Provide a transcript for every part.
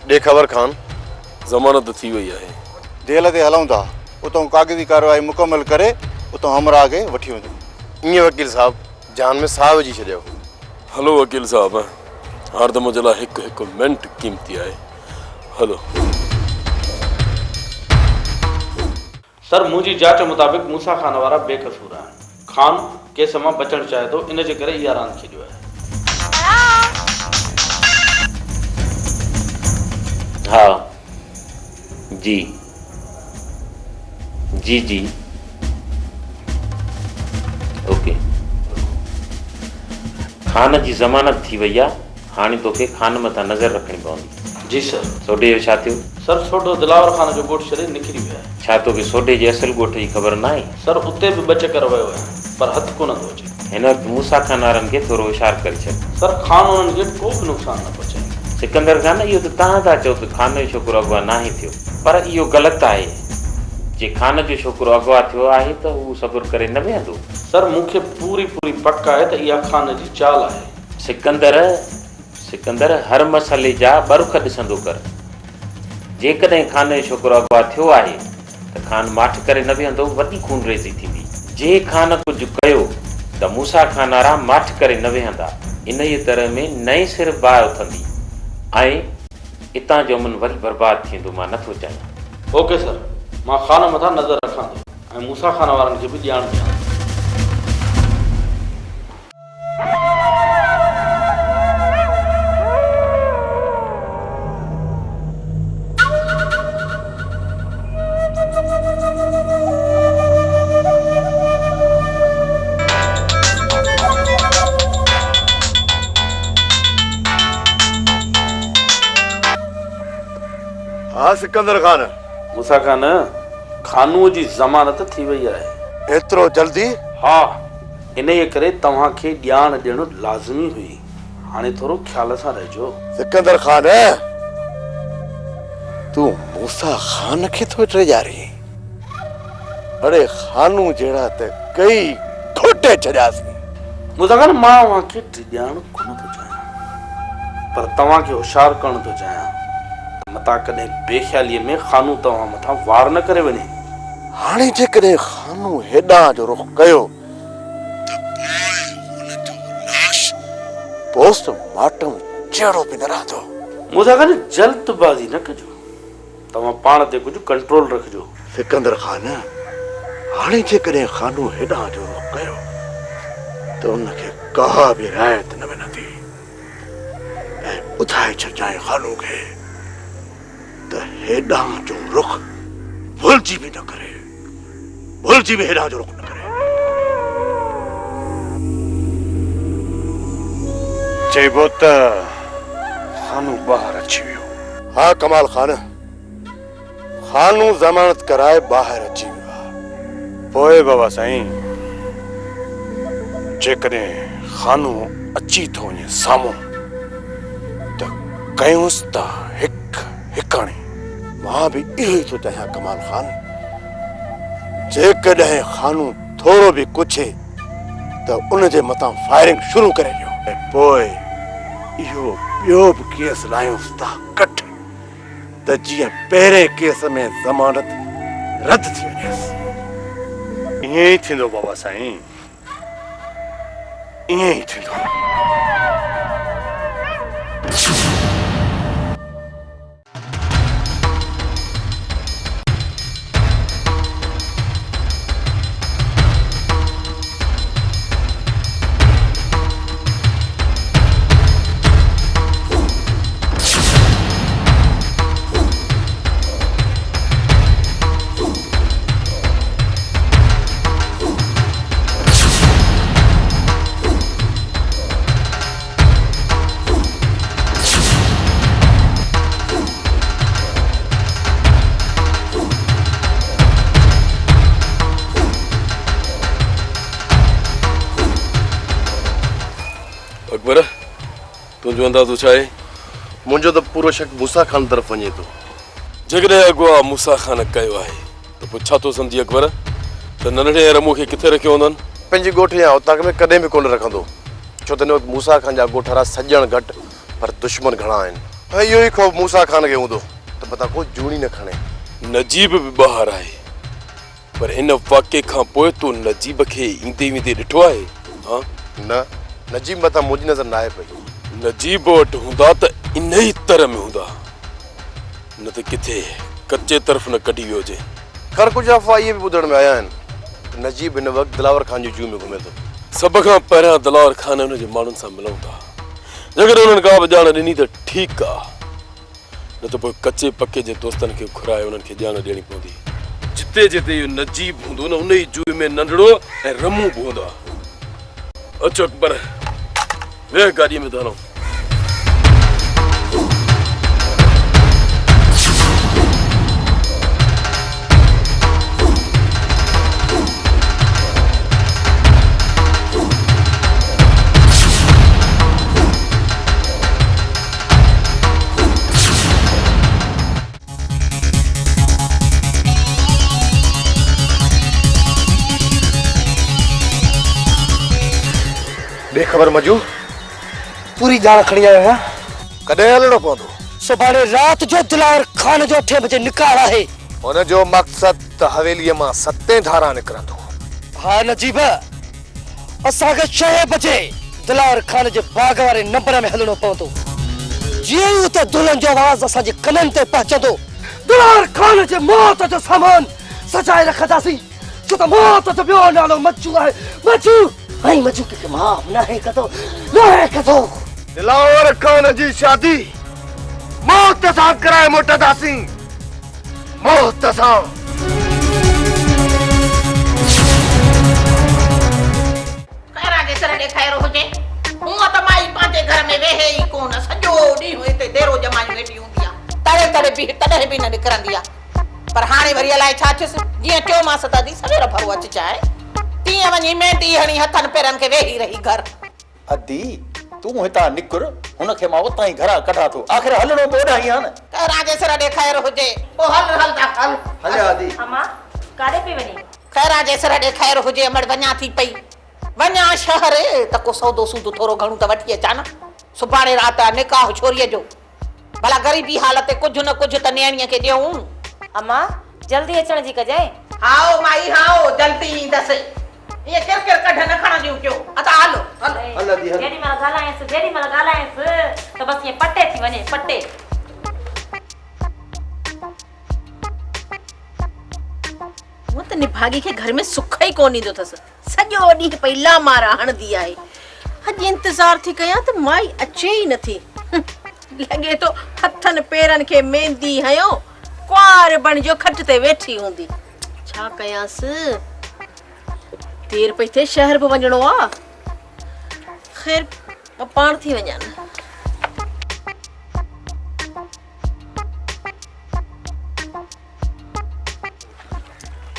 दे खबर खान जमानत थी वही है जेल ते हलूं था उतों कागज़ी कार्रवाई मुकम्मल करे उतों हमरा के वठी वञूं। ईअं वकील साहब जान में साह विझी छॾियो। हलो वकील साहब हर दम जे लाइ हिकु हिकु मिंट कीमती आहे। हलो सर मुझी जांच मुताबिक मूसा खान वारा बेकसूर आहिनि। खान केस मां बचण चाहे थो इन जे करे इहा रांदि खेॾियो आहे। हाँ जी जी जी ओके खान जी ज़मानत थी वई आहे। हाणे तोखे खान मथां नज़र रखणी पवंदी। जी सर। सोडे जो छा थियो? सर सोडो दिलावर खान जो ॻोठु छॾे निकिरी वियो आहे। छा तोखे सोडे जे असल ॻोठ जी ख़बर न आहे? सर उते बि ॿ चकर वियो आहे पर हथु कोन थो अचे। हिन वक़्तु मूसा खान वारनि खे थोरो होशियारु करे छॾ। सर खान उन्हनि खे को बि नुक़सानु न पहुचाए। सिकंदर खान इहो त तव्हां था चओ त खान जो छोकिरो अॻवा न आहे थियो, पर इहो ग़लति आहे। जे खान जो छोकिरो अॻवा थियो आहे त उहो सबुरु करे न वेहंदो। सर मूंखे पूरी पक आहे त इहा खान जी चाल आहे। सिकंदर हर मसइले जा बरुख ॾिसंदो कर। जेकॾहिं खान जो छोकिरो अॻवा थियो आहे त खान माठ करे न वेहंदो, वॾी खून रेज़ी थींदी। जे खान कुझु कयो त मूसा खान वारा माठ करे न वेहंदा। इन ई तरह में नए सिर बाहि उथंदी ऐं हितां जो अमन वरी बर्बादु थींदो। मां नथो चाहियां। ओके सर मां खान मथां नज़र रखां थो ऐं मूसा खान वारनि खे बि ॼाण ॾियां। हाँ सिकंदर खान मूसा खान खानूअ जी ज़मानत थी वई आहे। एतिरो जल्दी? हा इन जे करे तव्हांखे ॼाण ॾियणु लाज़मी हुई। हाणे थोरो ख्याल सां रहिजो। सिकंदर खान तूं मूसा खान खे थो टिजारी? अरे खानू जहिड़ा त कई खोटे छॾियासीं। मूसा खान मां तव्हांखे टिॼाइणु कोन थो चाहियां पर तव्हांखे होशियारु करणु थो चाहियां मता कॾहिं बेख़्यालीअ में खानू तव्हां मथां वार न करे वञे। हाणे जेकॾहिं खानू हेॾां जो रुख कयो त पोस्टमार्टम जहिड़ो बि न रहंदो। मूसा खान जल्दबाज़ी न कजो। तव्हां पाण ते कुझु कंट्रोल रखिजो। सिकंदर खान हाणे जेकॾहिं खानू हेॾां जो रुख कयो त उनखे का बि रिआयत न मिलंदी। ऐं ॿुधाए छॾिजांइ खानू खे त हेॾां जो रुख भुलिजी बि न करे। भुलिजी बि हेॾां जो रुख न करे। चइबो त खानू ॿाहिरि अची वियो। हा कमाल खान खानू ज़मानत कराए ॿाहिरि अची वियो आहे। पोइ बाबा साईं जेकॾहिं खानू अची थो वञे साम्हूं त कयूंसि था हिकाणी। मां बि इहो ई थो चाहियां कमाल खान। जेकॾहिं खानू थोरो बि कुछे त उनजे मथां फायरिंग शुरू करे ॾियो ऐं पोइ इहो ॿियो बि केस लायूंसि था कट त जीअं पहिरें केस में ज़मानत रद्द थी वञेसि। ईअं ई थींदो बाबा साईं, ईअं ई थींदो। अकबर तुंहिंजो अंदाज़ो छा आहे? मुंहिंजो त पूरो शक मूसा खान तरफ़ वञे थो। जेकॾहिं अॻुवा मूसा खान कयो आहे त पोइ छा थो सम्झी अकबर त नंढड़े रमू खे किथे रखियो हूंदनि? पंहिंजी ॻोठ या उतां में कॾहिं बि कोन रखंदो छो त हिन वक़्तु मूसा खान जा ॻोठारा सॼण घटि पर दुश्मन घणा आहिनि। इहो ई ख़ौफ़ मूसा खान खे हूंदो त मथां को जूणी न खणे। नजीब भी ॿाहिरि आहे, पर हिन वाक़े खां पोइ तो नजीब खे ईंदे वेंदे ॾिठो आहे? हाँ न, नजीब मथां मुंहिंजी नज़र न आहे पई। नजीब वटि हूंदा त इन ई तरह में हूंदा, न त किथे कच्चे तरफ़ न कढी वियो हुजे। ख़ैर कुझु अफ़वाह इहे बि ॿुधण में आया आहिनि नजीब हिन वक़्तु दिलावर खान जी जू में घुमे थो। सभ खां पहिरियां दिलावर खान हुन जे माण्हुनि सां मिलूं था। जेकॾहिं हुननि का बि ॼाण ॾिनी त ठीकु आहे, न त पोइ कचे पके जे दोस्तनि खे घुराए हुननि खे ॼाण ॾियणी पवंदी। जिते जिते इहो नजीब हूंदो न, उन ई जू में नंढड़ो ऐं रमू बि हूंदा। अचो अकबर, वेह गाॾीअ में त हलूं। बेख़बर मजू पूरी ॼाण खणी आयो आहियां। कॾहिं हलणो पवंदो? सुभाणे राति जो दिलावर खान जो 8 बजे निकाल आहे। हुनजो मक़सद त हवेलीअ मां 7 धारा निकिरंदो। हा नजीब, असांखे 6 बजे दिलावर खान जे बाग वारे नंबर में हलणो पवंदो। जीअं ई उते दुल्हन जो आवाज़ असांजे कननि ते पहुचंदो, दिलावर खान जे मौत जो सामान सजाए रखंदासीं, छो त मौत जो ॿियो नालो मच्चू आहे। मच्चू ऐं मच्चू खे माफ़ न आहे कंदो। दिलावर खान जी शादी मौत सां कराए मोटंदासीं, मौत सां। खैरा जे सर ॾेखारो हुजे, हूअं त माई पंहिंजे घर में वेहे ई कोन, सॼो ॾींहुं हिते देरो जमायूं वेठी हूंदी आहे, तड़े बि तॾहिं बि न निकिरंदी आहे। पर हाणे वरी अलाए छा थियुसि, जीअं चयोमांसि त दी सवेर भरो अच चाहे, तीअं वञी मेहंदी हणी हथनि पेरनि खे वेही रही घर। अदी तूं हितां निकुर, हुनखे मां उतां ई घरां कढां थो। आख़िर हलणो बोॾा ई आहे न। खैरा जे सर ॾेखारो हुजे, पोइ हल। हले आदी। अम्मा काॾे पई वञे? खैरा जे सर ॾेखारो हुजे, अमड़ वञा थी पई। वञा शहर त को सौदो सूदो थोरो घणो त वठी अचां न। सुभाणे राति आहे निकाह छोरीअ जो, भला ग़रीबी हालत कुझु न कुझु त नियाणीअ खे ॾियूं। अम्मा जल्दी अचण जी कजाए। हाओ माई हाओ, जल्दी ईंदसि। ये किरकिर कढ न खणंदियूं क्यों? अता हलो हल दी हल। जेॾी महिल ॻाल्हायसि त बसि ईअं पटे थी वञे, पटे। वो त निभागी खे घर में सुख ई कोन ईंदो अथसि, सॼो ॾींहुं पई लामारा हणंदी आहे। अॼु इंतज़ार थी कयां त माई अचे ई नथी। लॻे थो हथनि पेरनि खे मेहंदी हयो, कुंवार बणिजो खट ते वेठी हूंदी। छा कयांसि, देर पई थिए, शहर बि वञिणो आहे। ख़ैर मां पाण थी वञा न।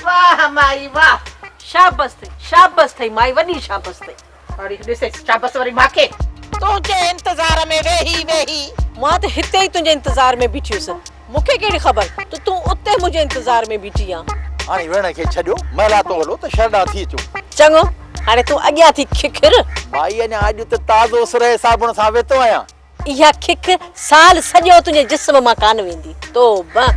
वाह माई वाह, शाबस थई माई, वॾी शाबस थई। अरे ॾिसे शाबस वरी मांखे, तुंहिंजे इंतज़ार में वेही मां त हिते ई तुंहिंजे इंतज़ार में बीठी हुअसि। मूंखे कहिड़ी ख़बर त तूं उते मुंहिंजे इंतज़ार में बीठी आहीं। हाणे वेण खे छॾियो, महिला तो हलो त शरदा थी अचो। चङो, हाणे तूं अॻियां थी खिखिर। भाई अञा अॼु त ताज़ो सिरे साबुण सां वेतो आहियां। इहा खिख साल सॼो तुंहिंजे जिस्म मां कान वेंदी। तौबा।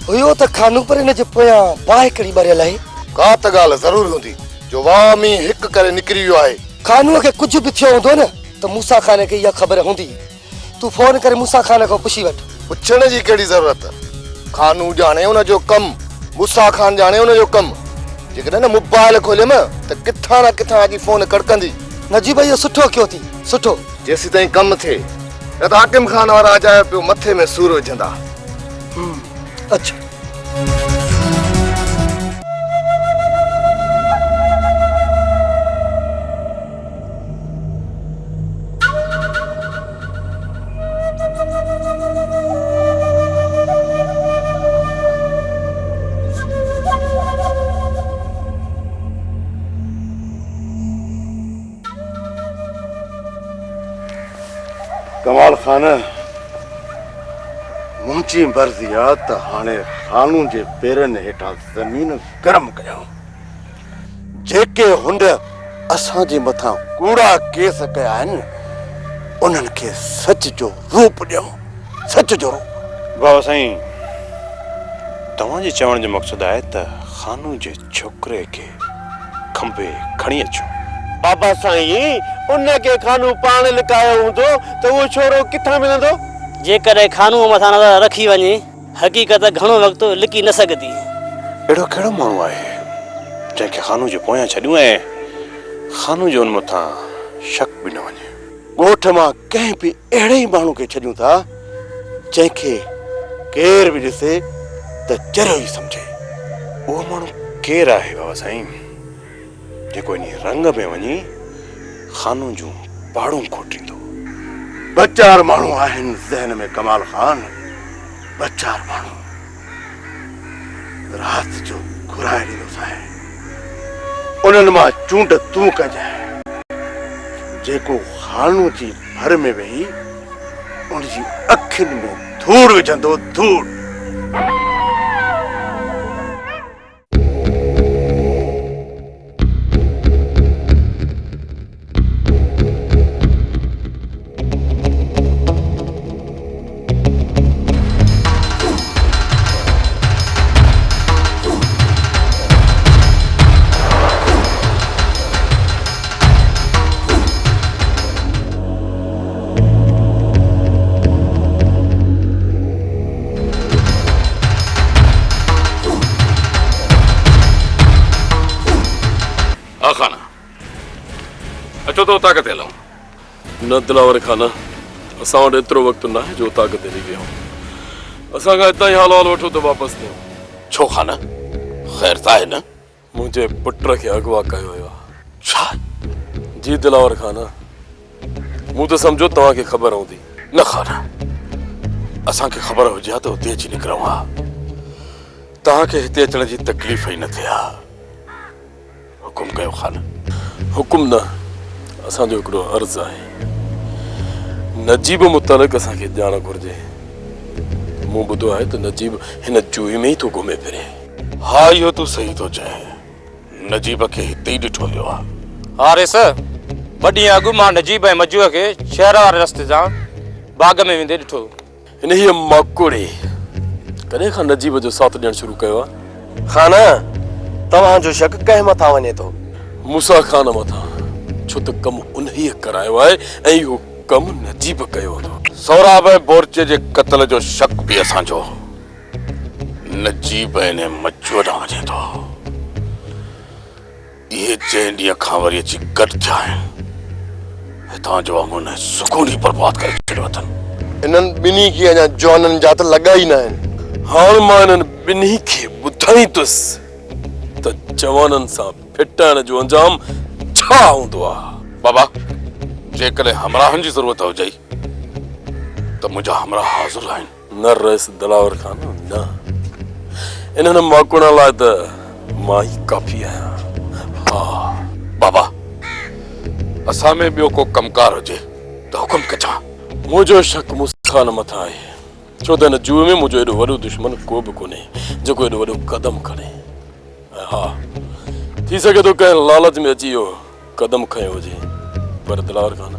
हुयो त खानू पर इन जे पोयां बाहि कड़ी बरियल आहे। का त ॻाल्हि ज़रूर हूंदी जो वाह में हिक करे निकिरी वियो आहे। खानूअ खे कुझु बि थियो हूंदो न त मूसा खान खे इहा ख़बर हूंदी। तूं फोन करे मूसा खान खां पुछी वठ। पुछण जी कहिड़ी ज़रूरत? खानू जाने उन जो कम, मूसा खान जाने उन जो कम। जेकॾहिं न मोबाइल खोलियम त किथां न किथां अॼु फोन कड़कंदी। नजीब इहो सुठो कयो थी, सुठो। जेसीं ताईं कमु थिए न त हाकिम खान वारा अजायो पियो मथे में सूर विझंदा। अच्छा कमाल खान, मुंहिंजी मर्ज़ी आहे त हाणे खानू जे पेरनि हेठां ज़मीन गरम कयूं। जेके हुंड असांजे मथां कूड़ा केस कया आहिनि उन्हनि खे सच जो रूप ॾियूं, सच जो रूप। बाबा साईं, तव्हांजे चवण जो मक़सदु आहे त खानू जे छोकिरे खे खंबे खणी अचूं। बाबा साईं, उनखे खानू पाण लिकायो हूंदो त उहो छोरो किथां मिलंदो? जेकॾहिं खानू मथां नज़र रखी वञे, हक़ीक़त घणो वक़्तु लिकी न सघंदी। अहिड़ो कहिड़ो माण्हू आहे जंहिंखे खानू जे पोयां छॾियूं ऐं खानू जो उन मथां शक बि न वञे? ॻोठ मां कंहिं बि अहिड़े ई माण्हू खे छॾियूं था जंहिंखे केर बि ॾिसे त जरियो ई सम्झे। उहो माण्हू केरु आहे बाबा साईं जेको इन रंग में वञी खानू जूं पहाड़ूं खोटींदो? ॿ चार माण्हू आहिनि ज़हन में कमाल खान, ॿ चार माण्हू। राति जो घुराए ॾींदोसांइ, उन्हनि मां चूंड तूं कजांइ। जेको खानू जी भर में वेही उनजी अखियुनि में धूड़ विझंदो, धूड़। अचो तो ताक़त हलूं। न दिलावर खाना, असां वटि एतिरो वक़्तु न आहे जो ताक़त हली वियूं। असां खां हितां ई हाल वाल वठो त वापसि थियूं। छो खाना, ख़ैर त आहे न? मुंहिंजे पुट खे अगवा कयो वियो आहे। छा? जी दिलावर खाना, मूं त सम्झो तव्हांखे ख़बर हूंदी। न खाना, असांखे ख़बर हुजे हा त हुते अची निकिरूं हा। तव्हांखे हिते अचण जी तकलीफ़ ई न थिए हा। हुकुम कयो खाना। हुकुम न, असांजो हिकिड़ो अर्ज़ु आहे। नजीब मुतालिक़ असांखे ॼाण घुर्जे। मूं ॿुधो आहे त नजीब हिन जूही में ई थो घुमे फिरे। हा, इहो तूं सही थो चए। नजीब खे हिते ई ॾिठो वियो आहे। हा रेस, ॿ ॾींहं अॻु मां नजीब ऐं मजूअ खे शहर वारे रस्ते सां बाग में वेंदे ॾिठो। हिन हीअ माकुड़ी कॾहिं खां नजीब जो साथ ॾियणु शुरू कयो आहे? खाना, तव्हांजो शक कंहिं मथां वञे थो? मूसा खान मथां, छो त कमु उन ई करायो आहे ऐं इहो कमु नजीब कयो हो। सौराब ऐं बोरचे जे क़त्ल जो शक बि असांजो नजीब ऐं मजूअ ॾांहुं वञे थो। इहे 4 ॾींहं खां वरी अची गॾु थिया आहिनि। हितां जो अमुन सुकून ई बर्बाद करे छॾियो अथनि। इन्हनि ॿिन्ही खे अञा जवाननि जा त लॻा ई न आहिनि। हाणे मां इन्हनि ॿिन्ही खे ॿुधाईंदुसि त जवाननि सां फिटाइण जो अंजाम छा हूंदो आहे। बाबा, जेकॾहिं हमराहनि जी ज़रूरत हुजे त मुंहिंजा हमराह हाज़िर आहिनि। न रइस दिलावर खान, न। इन्हनि माकुड़नि लाइ त मां ई काफ़ी आहियां। हा बाबा, असां में ॿियो को कमकार हुजे त हुकुम कजां। मुंहिंजो शक मूसा खान मथां आहे, छो त हिन जूए में मुंहिंजो एॾो वॾो दुश्मन को बि कोन्हे जेको एॾो वॾो कदम खणे। हा, थी सघे थो कंहिं लालच में अची वियो कदम खयो हुजे, पर दिलावर खान,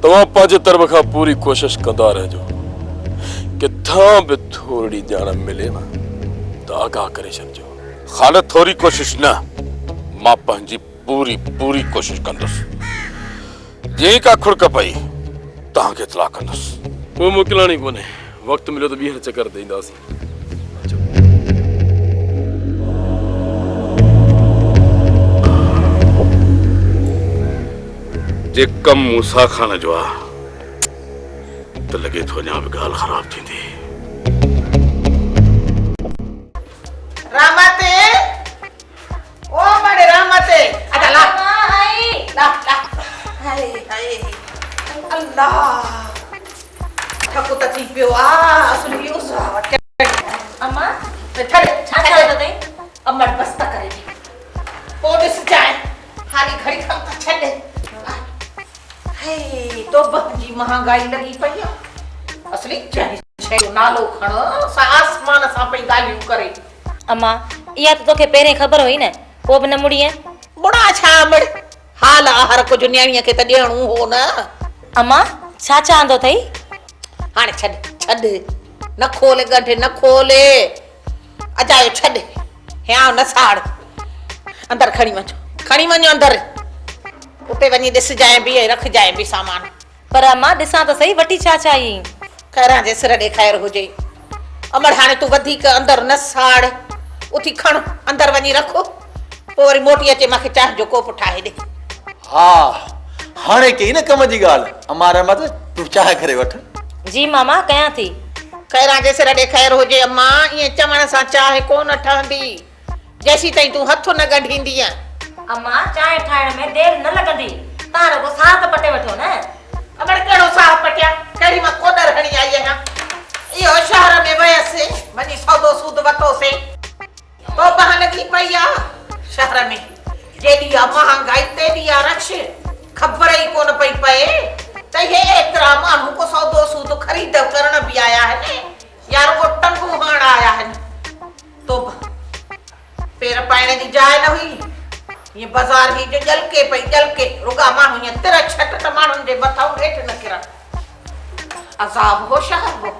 तव्हां पंहिंजे तरफ़ खां पूरी कोशिश कंदा रहिजो। किथां बि थोरी ॼाण मिले न त आगाह करे छॾिजो। खान, थोरी कोशिश न, मां पंहिंजी पूरी कोशिश कंदुसि। जीअं का खुड़क पई तव्हांखे इतला कंदुसि। पोइ मोकिलणी कोन्हे, वक्त मिलो तो ॿीहर चकर ते ईंदासीं। जे कम मूसा खान जो आहे त लॻे थो अञा बि ॻाल्हि ख़राब थींदी। रामते ओ बड़े रामते अदा ला ला ला हाय हाय अल्लाह ठकु त थी पियो आ असली उस अम्मा छड़े छड़े दे अमर बस्ता करे पो ॾिस जाए हाली घड़ी खम त छॾे हे तो जी महंगाई लगी पई आ असली छे नालो खण सा आसमान सा पई गालियूं करे। अम्मा इहा तो तोखे पहिरें ख़बर हुई न पोइ बि न मुड़ी है। बुढ़ा छा मड़ हाल हर कुछ न्याणीअ खे त ॾियणो हो न। अम्मा छा चवंदो अथई? हाणे छॾ छॾ न खोले गंढ न खोले अजायो छॾ हिया न साड़ अंदर खणी वञो अंदर उते वञी ॾिस जाए बि रख जाए बि सामान। पर अम्मा ॾिसां त सही वठी छा आई खैरां जे सिर ॾेखार हुजे अमड़ हाणे तूं वधीक अंदर न साड़ उथी खण अंदर वञी रखो पोइ वरी मोटी अचे मूंखे चाह जो कोप ठाहे ॾे। हा हाणे कई न कम जी ॻाल्हि अम्मा रहमत तूं चाह करे वठ। जी मामा कयां थी। खैरां जे सिर ॾेखार हुजे अम्मा ईअं चवण सां चाह कोन ठहंदी जेसी ताईं तूं हथ न गंढींदीअ। अम्मा चांहि ठाहिण में देर न लॻंदी तव्हां रुगो साह त पटे वठो न। अमड़ कहिड़ो साह पटिया कहिड़ी मां कोडर हणी आई आहियां इहो शहर में वयसि वञी सौदो सूद वरितोसीं तो बह लॻी पई आ शहर में जेॾी आ महांगाई तेॾी आ रक्ष ख़बर ई कोन पई पए त हे एतिरा माण्हू को सौदो सूद ख़रीद करण बि आया आहिनि या रुगो टंगू हण आया आहिनि। तो पेर पाइण जी जाइ न हुई ये बाजार ही जो जलके पई जलके रुगा माण्हू ये तेरा छट त माण्हुनि जे मथां हेठि न किरन अज़ाब हो शहर हो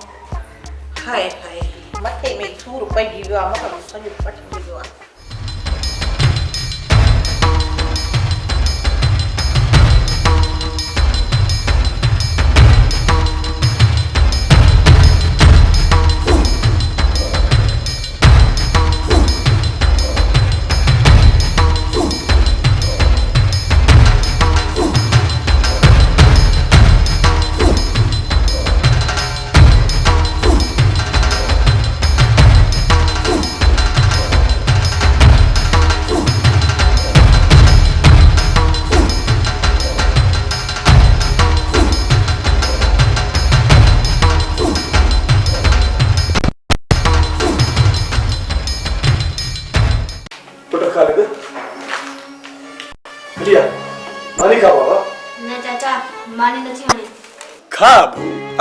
हाय हाय मथे में सूर पइजी वियो आहे मथां सॼो पटिजी वियो आहे।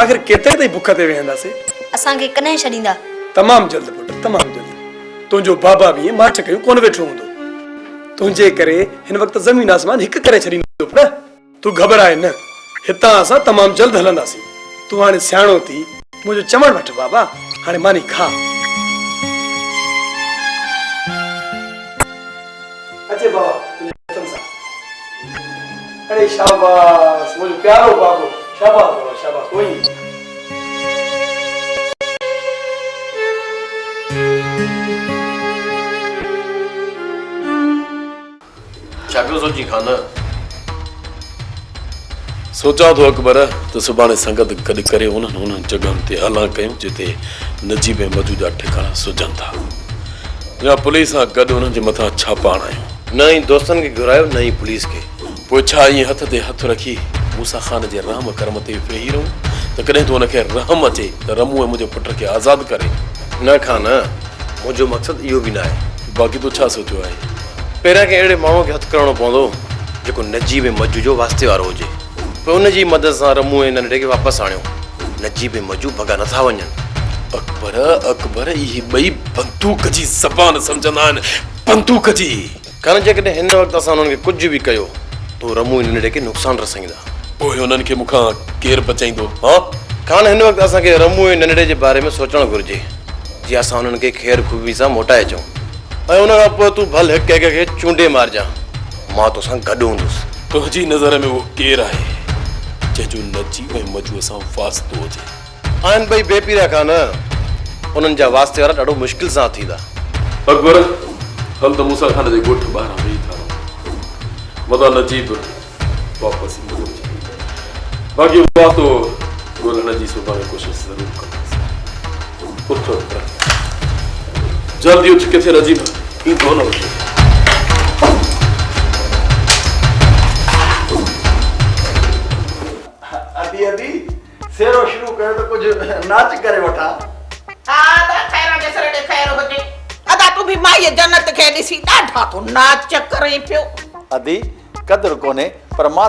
आखिर केतिरे ताईं बुख ते वेहंदासीं? असांखे कॾहिं छॾींदा? तमामु जल्द पुट तमामु जल्द। तुंहिंजो बाबा बि माठ कयूं कोन वेठो हूंदो तुंहिंजे करे हिन वक़्तु ज़मीन आसमान हिकु करे छॾींदो पुट। तूं घबराए न हितां असां तमामु जल्द हलंदासीं। तूं हाणे सियाणो थी मुंहिंजो चवण वठ बाबा हाणे मानी खा। अचे बाबा तुंहिंजे हथनि सां। अरे शाबाश मुंहिंजो प्यारो बाबो शाबाश बाबा शाबाश वही। छा पियो सोची खान? सोचा तो अकबर तो सुभाणे संगत गॾु करे उन्हनि जॻहियुनि ते हला कयूं जिते नजीब ऐं मजू जा ठिकाना सुझनि था या पुलिस सां गॾु उन्हनि जे मथां छापा हणायूं। न ई दोस्तनि खे घुरायो न ई पुलिस खे। पोइ छा ईअं हथ ते हथ रखी मूसा खान जे रहम करम ते वेही रहूं त कॾहिं तो हुनखे रहम अचे त रमू ऐं मुंहिंजे पुट खे आज़ादु करे। न खान मुंहिंजो मक़सदु इहो बि न आहे। बाक़ी तो छा सोचियो आहे? पहिरियां खे अहिड़े माण्हू खे हथु करणो पवंदो जेको नजीब ऐं मजू जो वास्ते वारो हुजे। पोइ उनजी मदद सां रमू ऐं नंढड़े खे वापसि आणियो। नजीब ऐं मजू भॻा नथा वञनि। अकबर अकबर इहे ॿई बंदूक जी ज़बान सम्झंदा आहिनि बंदूक जी। कान जेकॾहिं हिन वक़्तु असां हुननि खे कुझु बि कयो तो रमू ऐं नंढड़े खे नुक़सानु रसाईंदा। पोइ हुननि खे मूंखां केरु बचाईंदो? हा कान हिन वक़्तु असांखे रमू ऐं नंढड़े जे बारे में सोचणु घुरिजे जीअं असां हुननि खे ख़ैर ख़ूबी सां मोटाए अचूं ऐं हुन खां पोइ तूं भल हिक हिक खे चूंडे मारजां मां तोसां गॾु हूंदुसि। तुंहिंजी नज़र में उहो केरु आहे जंहिंजो नजीब ऐं मजूअ सां वास्तो हुजे? आहिनि भई बेपीरा खान उन्हनि जा वास्ते वारा ॾाढो मुश्किल सां थींदा। अकबर हल त मूसा खान जे ॻोठ ॿाहिरां वेही था मदा नजीब वापसि बाक़ी वातो ॻोल्हण जी सुभाणे कोशिशि ज़रूरु कंदासीं। उठ जल्दी उठ, किथे नजीब ईंदो न वठे। अभी अभी सेरो शुरू कयो तो कुछ नाच करे वठा। खैर जे सर खैर हुजे अदा तू भी माई जन्नत खे ॾिसी ॾाढा तो नाच करे पियो। अदी कदर कोने पर मां